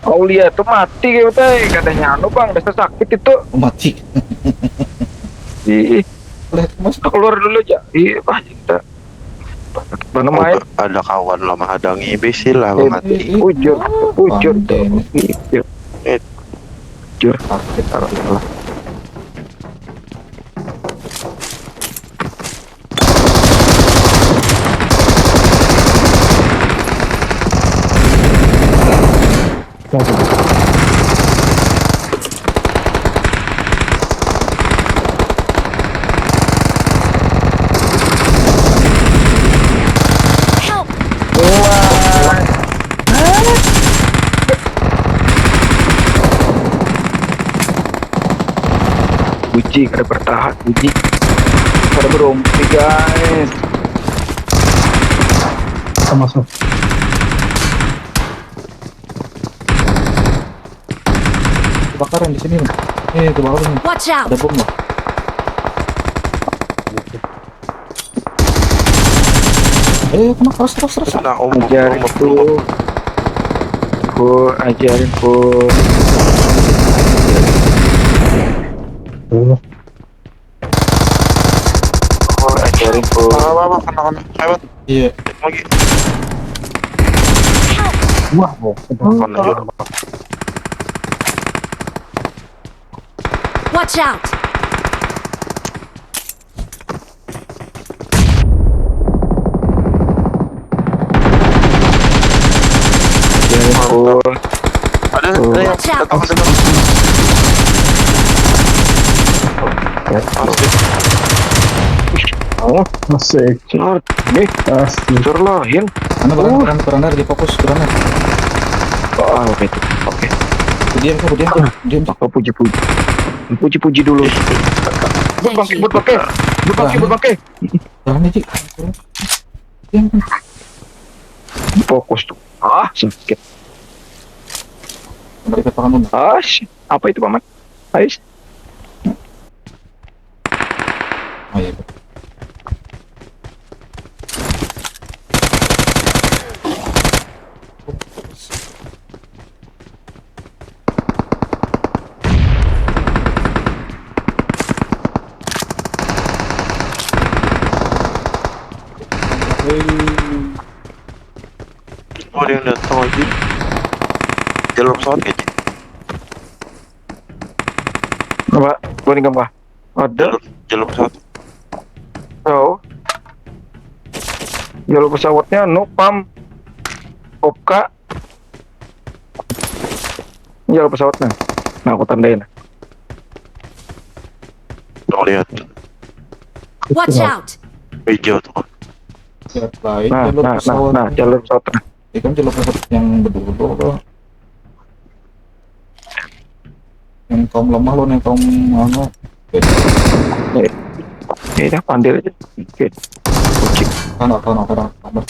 Aulia tuh mati gitu teh, katanya anu bang, desa sakit itu. Mati. Ih, Lihat mas. kita keluar dulu aja. Iya, pak kita. Mana Oh, main? ada kawan lo menghadangi besi lah lo mati. Ujur, ujur tuh. Bangke. Ujur, Eh, ujur. Sakit. Taruh salah. Help! Uji kada bertahan, uji. Kada berompi guys. Masuk. Kebakaran di sini. Kebakaran. Watch out! Ada bom loh. Kena keras. Nah, Ajarin tuh. Ajarin pun. Ajarin pun. Apa kena hebat Iya. lagi. Wah, Kena juga. Watch out! Ajarin pun. Ada yang Watch out. datang. Pasti. Oh, masih. smart. Nih, Asli. sur lain. Mana beranda di fokus beranda. Oh, oke. Oke. Diam. Oh, puji-puji. Puji-puji dulu. But pakai. Beranda Cik. Diam. Fokus tuh. Ah, sakit. Dari kamu. Apa itu paman? Ais. Oh iya. Oh, ada yang datang lagi. Jalur pesawat kayaknya. Apa? Gua nih apa? Ada. Jalur pesawat. Oh. Jalur pesawatnya pam. Opka. Jalur pesawatnya. Nah, aku tandain. Tuh lihat. Watch out! Hijau tuh. Lihat lain Nah, jalur pesawat. jalur pesawatnya. Ini kan jalur pesawat yang berdua loh. Yang kaum lemah loh, yang kaum anu. Ini dah pandai aja. Oke. Oke. Kanan.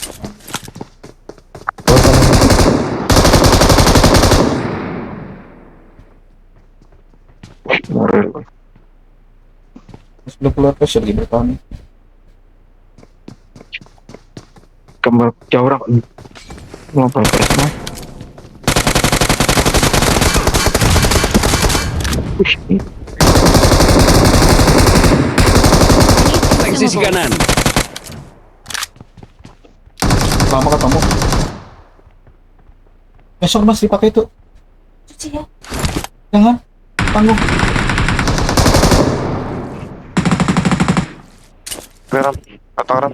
Moral. Sudah keluar pressure lagi bertahan. Kembali jauh rak. Ngobrol mah. Sisi kanan. Lama ketemu. Besok mas dipakai itu. Cuci ya. Jangan. Tanggung. Ram. Ram.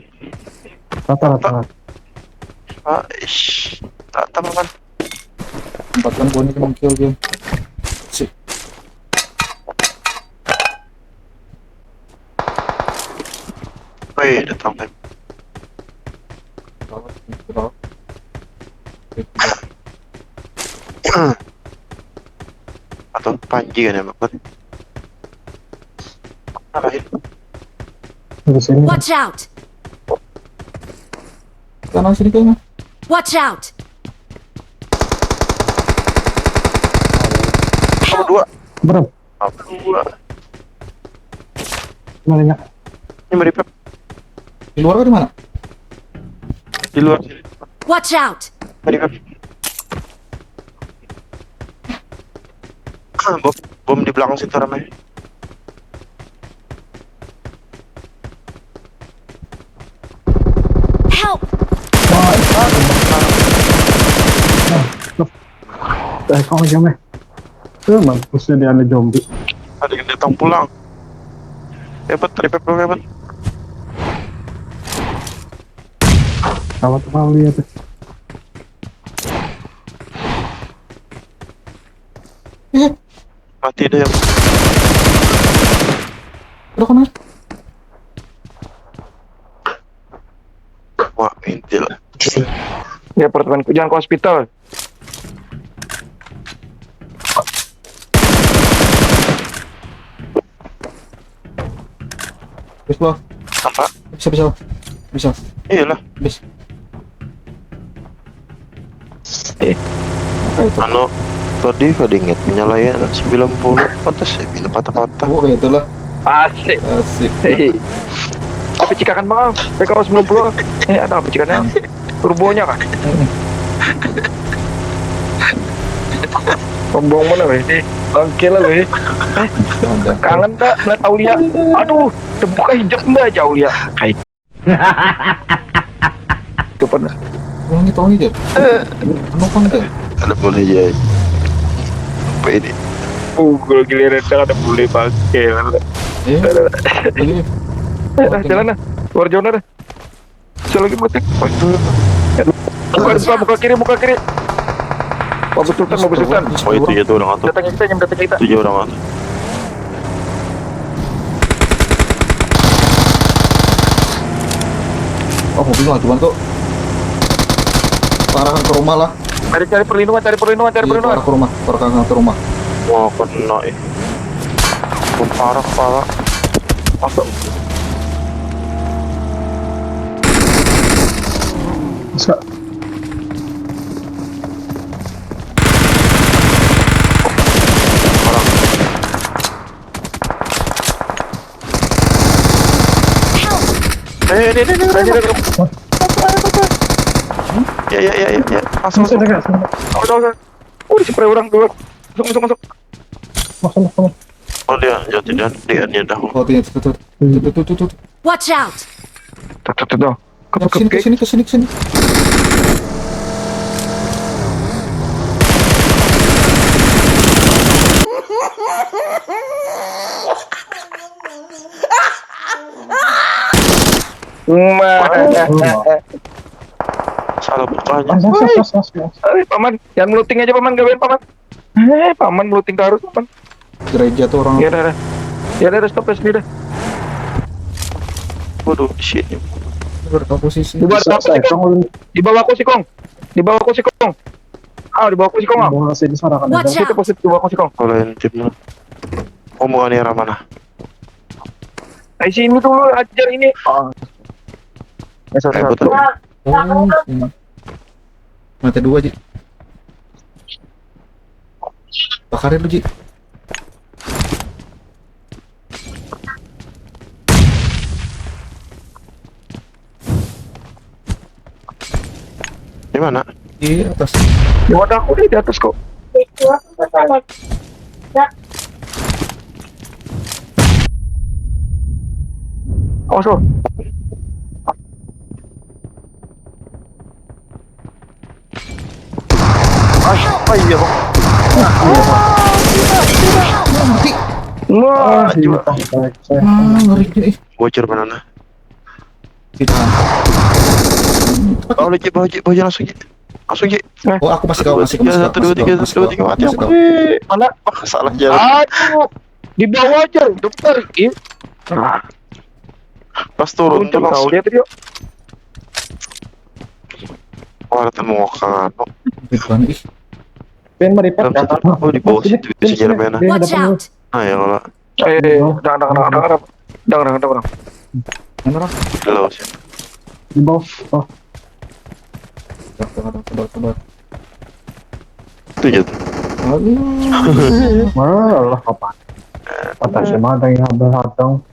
Rata. Ish. Datang kan. Tempatkan gua ini cuma kill game. Si. Wih, datang kan. Atau Panji kan ya, Mbak? Alahin. Di sini. Watch out! Kanan sini kayaknya. Watch out! Nomor dua. Berapa? Nomor dua. Mana? Ini meripet Di luar atau di mana? di luar sini. Watch out! Meripet. Bom di belakang situ ramai. Help! Kau aja meh. Mampusnya dia ada zombie. Ada yang datang pulang. Hebat, repet. Kalau tuh mau lihat. Mati deh. Udah kena. Wah, intil. Ya apartemenku, jangan ke hospital. Bis bawah. Apa? Bisa. Iyalah. Bis. Anu tadi inget penyalayan 90 pantas ya bila patah-patah. Oh, itulah. Asik. Hehehe. Apa cikakan bang? PKO 90. Ada apa cikannya? Turbonya kan? Sombong mana weh? Bangke lah weh. Kangen tak melihat Aulia? Aduh, terbuka hijab mbak aja Aulia. Hai. Itu pernah. Tolong aja. Anu kan aja. Ada boleh ya. Apa ini? Gue giliran tak ada boleh bangke. Lagi. Jalan lah. Luar zona dah. Saya lagi mutik. Buka depan, muka kiri. Mobil Sultan. Oh itu ya tuh orang atau Datang kita. itu ya orang atau. Oh, mobil lajuan kok. Arahan ke rumah lah. Cari perlindungan. Iya, arah ke rumah. Perkangkan ke rumah. Wah kena parah kepala. Masuk. Masa Ya. Masuk. dekat. Oh, di spray orang dua. Masuk. Masuk. Oh dia dah. Oh, tuh. Watch out! Tuh. Ke sini. Salah bukanya. Paman, jangan meluting aja paman, gawain paman. Paman meluting terus paman. Gereja tuh orang. Ya udah stop ya sendiri. Waduh di sini. Berposisi. Di bawahku si Kong. Di bawahku si Kong. Masih di sana kan. Watch Situ out! posisi di bawahku si Kong. Kalau yang timnya. Omongannya arah mana? Sini dulu ajar ini. Betul. Oh, mata dua Ji. Bakarin lu Ji. Di mana? Di atas. Di wadahku di atas kok. Awas lo. Iya bang. Wah, Ngeri Ji. Bocor banana. Ditahan. Bawa langsung Ji. Oh, aku masih kau masih. 1 2 3 mati aku. mana? Salah jalan. Aduh, di bawah aja, dokter. Pas turun tuh Tahu langsung. dia tadi yuk. Oh, ada temu kan. Bukan ih. Pengen meripat Dalam satu oh di bawah situ bisa jalan mana? Watch out! Ah ya Allah. Jangan. Mana orang? Halo sih. di bawah. Oh, Sabar. Itu jatuh. malah kapan? Atasnya mana yang hadang?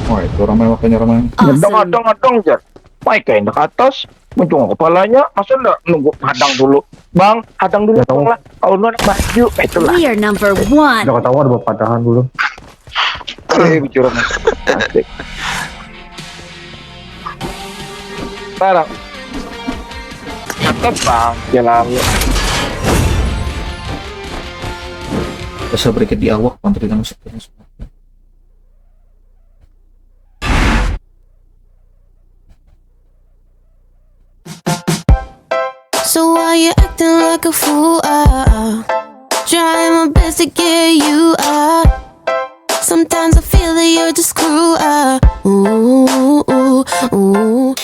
Oh, itu orang mewah kayaknya orang. Awesome! Adong, Jar. May kain ke atas, mencungok kepalanya, masa enggak nunggu hadang dulu? Bang, hadang dulu Nggak tahu. bang lah. Kalau lu anak baju, itulah. We are number one. Udah ketahuan bawa patahan dulu. Bicara mas. Asik. Sekarang. Cakep bang, jalan. Bisa berikan di awak pantri dengan sekian semua. So why you acting like a fool? Trying my best to get you up. Sometimes I feel that you're just cruel. Ooh, ooh, ooh.